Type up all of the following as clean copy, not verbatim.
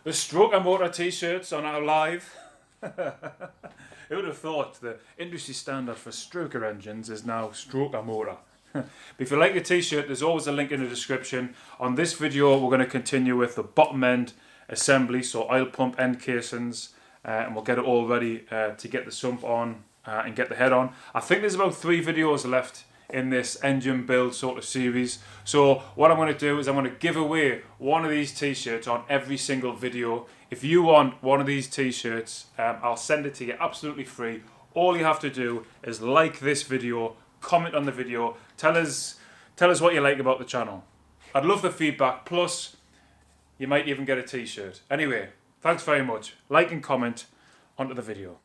The Stroka Motaa t-shirts are now live. Who would have thought the industry standard for Stroker engines is now Stroka Motaa? But if you like the t-shirt, there's always a link in the description. On this video, we're going to continue with the bottom end assembly, so oil pump end casings, and we'll get it all ready to get the sump on and get the head on. I think there's about 3 videos left in this engine build sort of series. So what I'm going to do is I'm going to give away one of these t-shirts on every single video. If you want one of these t-shirts, I'll send it to you absolutely free. All you have to do is like this video, comment on the video, tell us what you like about the channel. I'd love the feedback, plus you might even get a t-shirt. Anyway, thanks very much. Like and comment. Onto the video.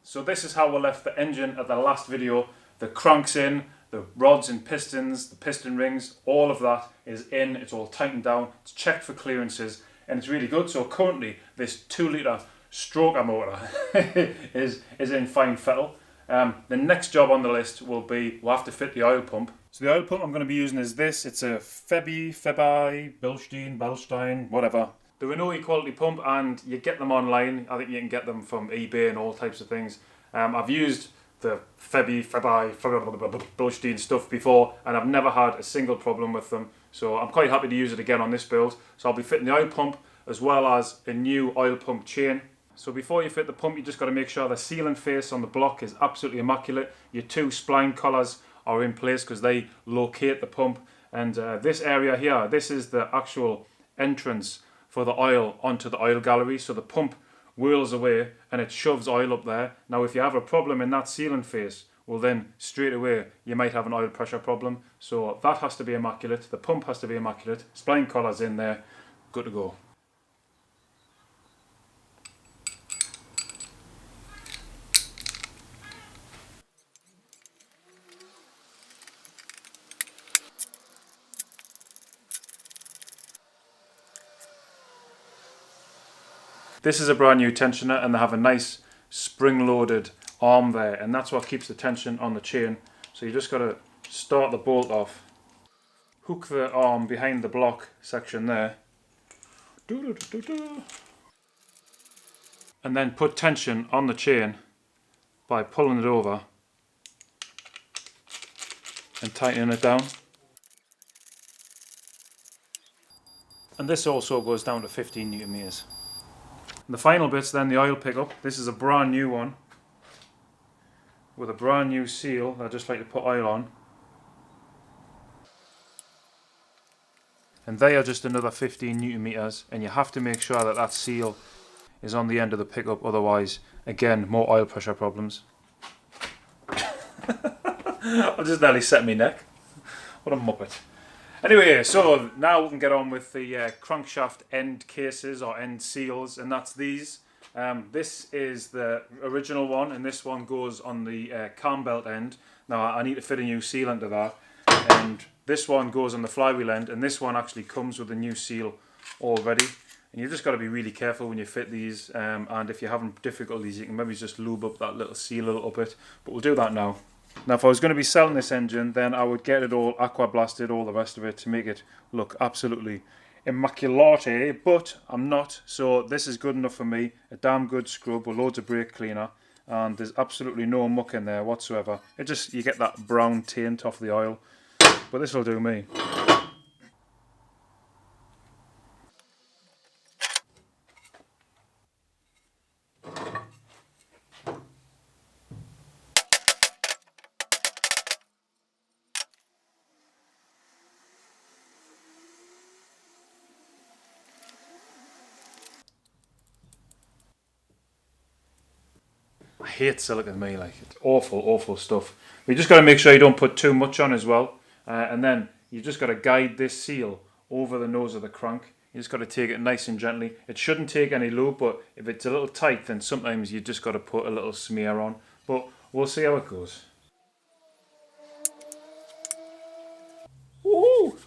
So this is how we left the engine at the last video. The crank's in, the rods and pistons, the piston rings, all of that is in. It's all tightened down, it's checked for clearances, and it's really good. So currently this 2-litre Stroka Motaa is in fine fettle. The next job on the list will be, we'll have to fit the oil pump. So the oil pump I'm going to be using is this. It's a Febi, Bilstein, whatever. The Renault equality pump, and you get them online. I think you can get them from eBay and all types of things. I've used the Febi, Bilstein stuff before, and I've never had a single problem with them. So I'm quite happy to use it again on this build. So I'll be fitting the oil pump as well as a new oil pump chain. So before you fit the pump, you just got to make sure the sealant face on the block is absolutely immaculate. Your 2 spline collars are in place because they locate the pump. And this area here, this is the actual entrance for the oil onto the oil gallery. So the pump whirls away and it shoves oil up there. Now if you have a problem in that sealant face, well then straight away you might have an oil pressure problem. So that has to be immaculate, the pump has to be immaculate, spline collars in there, good to go. This is a brand new tensioner, and they have a nice spring-loaded arm there, and that's what keeps the tension on the chain. So you just got to start the bolt off, hook the arm behind the block section there, and then put tension on the chain by pulling it over and tightening it down. And this also goes down to 15 Newton meters. The final bit's then the oil pickup. This is a brand new one with a brand new seal. I just like to put oil on. And they are just another 15 Newton meters, and you have to make sure that that seal is on the end of the pickup, otherwise, again, more oil pressure problems. I just nearly set my neck. What a muppet. Anyway, so now we can get on with the crankshaft end cases or end seals, and that's these. This is the original one, and this one goes on the cam belt end. Now I need to fit a new seal into that, and this one goes on the flywheel end, and this one actually comes with a new seal already. And you've just got to be really careful when you fit these, and if you're having difficulties, you can maybe just lube up that little seal a little bit, but we'll do that now. Now if I was going to be selling this engine, then I would get it all aqua blasted, all the rest of it, to make it look absolutely immaculate, but I'm not, so this is good enough for me. A damn good scrub with loads of brake cleaner, and there's absolutely no muck in there whatsoever. It just, you get that brown tint off the oil, but this will do me. I hate silicone, me, like, it's awful stuff. But you just got to make sure you don't put too much on as well, and then you just got to guide this seal over the nose of the crank. You just got to take it nice and gently. It shouldn't take any lube, but if it's a little tight, then sometimes you just got to put a little smear on. But we'll see how it goes. Woohoo!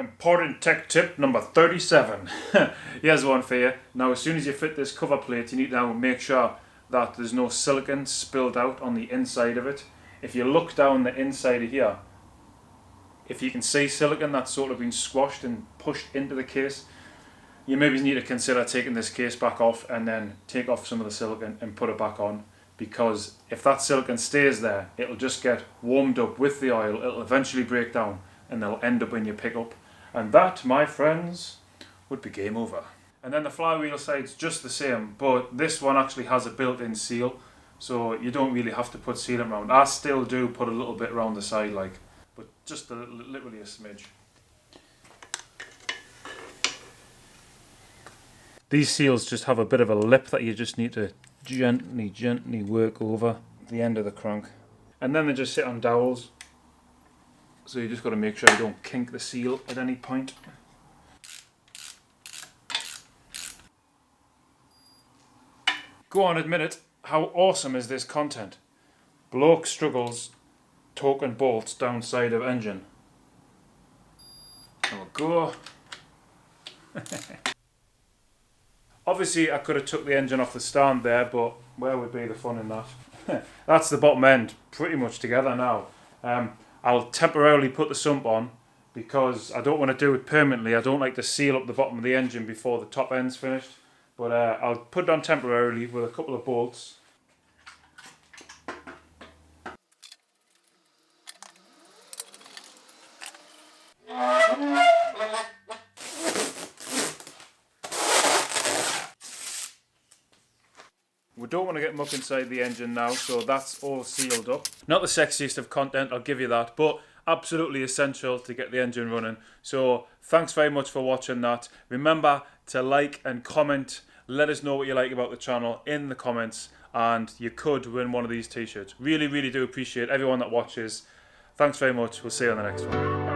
Important tech tip number 37. Here's one for you. Now, as soon as you fit this cover plate, you need to now make sure that there's no silicone spilled out on the inside of it. If you look down the inside of here, if you can see silicone that's sort of been squashed and pushed into the case, you maybe need to consider taking this case back off and then take off some of the silicone and put it back on, because if that silicone stays there, it'll just get warmed up with the oil, it'll eventually break down and they'll end up in your pickup, and that, my friends, would be game over. And then the flywheel side's just the same, but this one actually has a built-in seal, so you don't really have to put sealant around. I still do put a little bit around the side, like, but just literally a smidge. These seals just have a bit of a lip that you just need to gently work over the end of the crank. And then they just sit on dowels, so you just got to make sure you don't kink the seal at any point. Go on, admit it. How awesome is this content? Bloke struggles torquing bolts down side of engine. There we go. Obviously I could have took the engine off the stand there, but where would be the fun in that? That's the bottom end pretty much together now. I'll temporarily put the sump on because I don't want to do it permanently. I don't like to seal up the bottom of the engine before the top end's finished. But I'll put it on temporarily with a couple of bolts. We don't want to get muck inside the engine now, so that's all sealed up. Not the sexiest of content, I'll give you that, but absolutely essential to get the engine running. So thanks very much for watching that. Remember to like and comment. Let us know what you like about the channel in the comments, and you could win one of these t-shirts. Really do appreciate everyone that watches. Thanks very much. We'll see you on the next one.